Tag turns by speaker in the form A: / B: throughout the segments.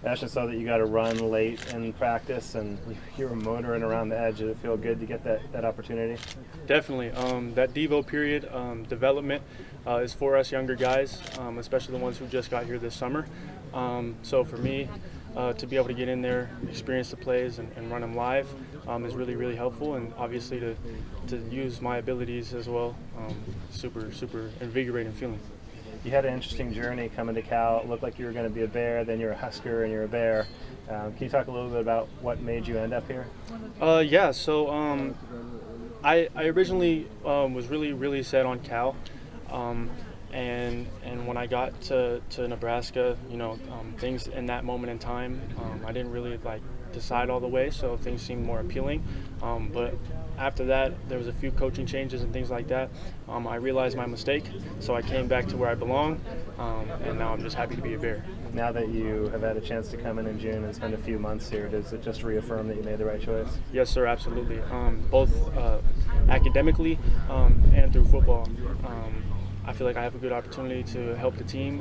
A: Ashton, saw that you got a run late in practice and you were motoring around the edge. Did it feel good to get that opportunity?
B: Definitely. That Devo period, development is for us younger guys, especially the ones who just got here this summer. So for me, to be able to get in there, experience the plays, and run them live is really, really helpful. And obviously to use my abilities as well, super, super invigorating feeling.
A: You had an interesting journey coming to Cal. It looked like you were going to be a Bear, then you're a Husker and you're a Bear. Can you talk a little bit about what made you end up here?
B: Yeah, so I originally was really set on Cal. And when I got to Nebraska, things in that moment in time, I didn't really decide all the way, so things seemed more appealing. But after that, there was a few coaching changes and things like that. I realized my mistake, so I came back to where I belong, and now I'm just happy to be a Bear.
A: Now that you have had a chance to come in June and spend a few months here, does it just reaffirm that you made the right choice?
B: Yes, sir, absolutely. Both academically and through football. I feel like I have a good opportunity to help the team,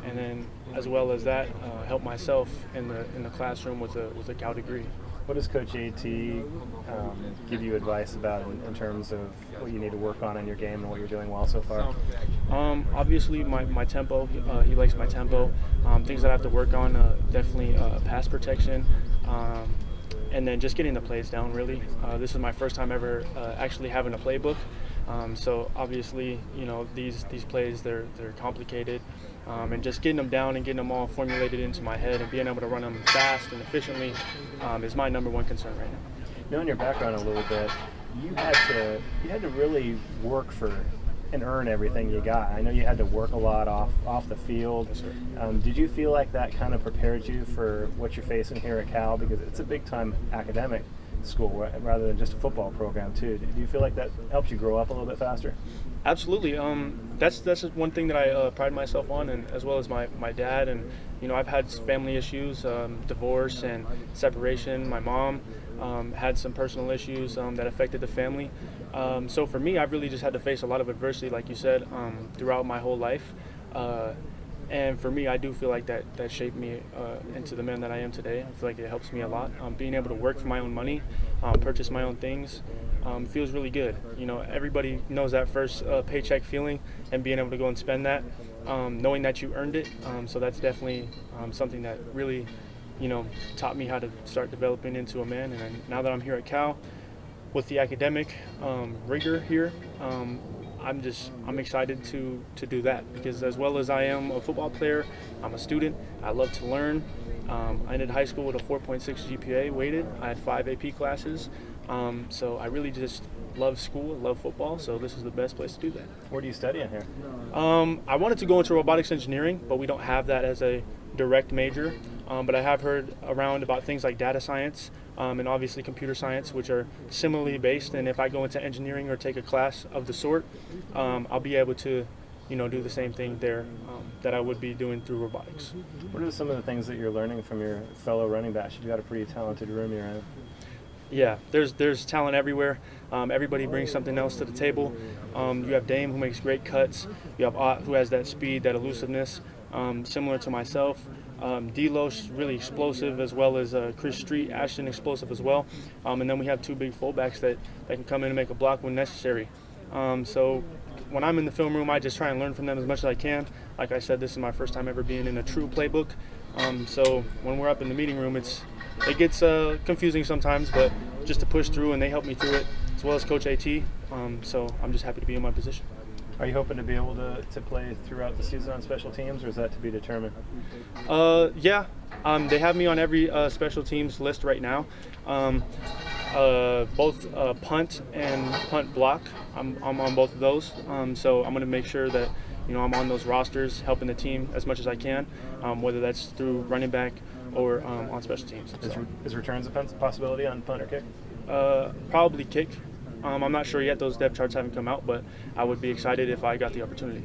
B: and then as well as that, help myself in the classroom with a Cal degree.
A: What does Coach AT give you advice about in terms of what you need to work on in your game and what you're doing well so far?
B: Obviously, my tempo. He likes my tempo. Things that I have to work on, definitely pass protection. And then just getting the plays down, really. This is my first time ever actually having a playbook. So obviously, these plays, they're complicated. And just getting them down and getting them all formulated into my head and being able to run them fast and efficiently is my number one concern right now.
A: Knowing your background a little bit, you had to really work for and earn everything you got. I know you had to work a lot off the field.
B: Yes, sir.
A: Did you feel like that kind of prepared you for what you're facing here at Cal? Because it's a big-time academic school rather than just a football program too. Do you feel like that helps you grow up a little bit faster?
B: Absolutely. That's just one thing that I pride myself on, and as well as my dad. And I've had family issues, divorce and separation. My mom had some personal issues that affected the family. So for me, I've really just had to face a lot of adversity, like you said, throughout my whole life. And for me, I do feel like that shaped me into the man that I am today. I feel like it helps me a lot. Being able to work for my own money, purchase my own things, feels really good. Everybody knows that first paycheck feeling, and being able to go and spend that, knowing that you earned it. So that's definitely something that really, taught me how to start developing into a man. And now that I'm here at Cal, with the academic rigor here, I'm excited to do that, because as well as I am a football player, I'm a student. I love to learn. I ended high school with a 4.6 GPA weighted. I had 5 AP classes. So I really just love school, love football, so this is the best place to do that.
A: What are you studying here?
B: I wanted to go into robotics engineering, but we don't have that as a direct major. But I have heard around about things like data science and obviously computer science, which are similarly based. And if I go into engineering or take a class of the sort, I'll be able to, do the same thing there that I would be doing through robotics.
A: What are some of the things that you're learning from your fellow running backs? You've got a pretty talented room you're in.
B: Yeah, there's talent everywhere. Everybody brings something else to the table. You have Dame, who makes great cuts. You have Ott, who has that speed, that elusiveness, similar to myself. Delos, really explosive, as well as Chris Street, Ashton, explosive as well. And then we have 2 big fullbacks that can come in and make a block when necessary. So when I'm in the film room, I just try and learn from them as much as I can. Like I said, this is my first time ever being in a true playbook. So when we're up in the meeting room, it gets confusing sometimes, but just to push through, and they help me through it, as well as Coach AT. So I'm just happy to be in my position.
A: Are you hoping to be able to play throughout the season on special teams, or is that to be determined?
B: Yeah. They have me on every special teams list right now. Both punt and punt block. I'm on both of those. So I'm going to make sure that I'm on those rosters, helping the team as much as I can, whether that's through running back or on special teams.
A: Is returns a possibility on punt or kick?
B: Probably kick. I'm not sure yet. Those depth charts haven't come out, but I would be excited if I got the opportunity.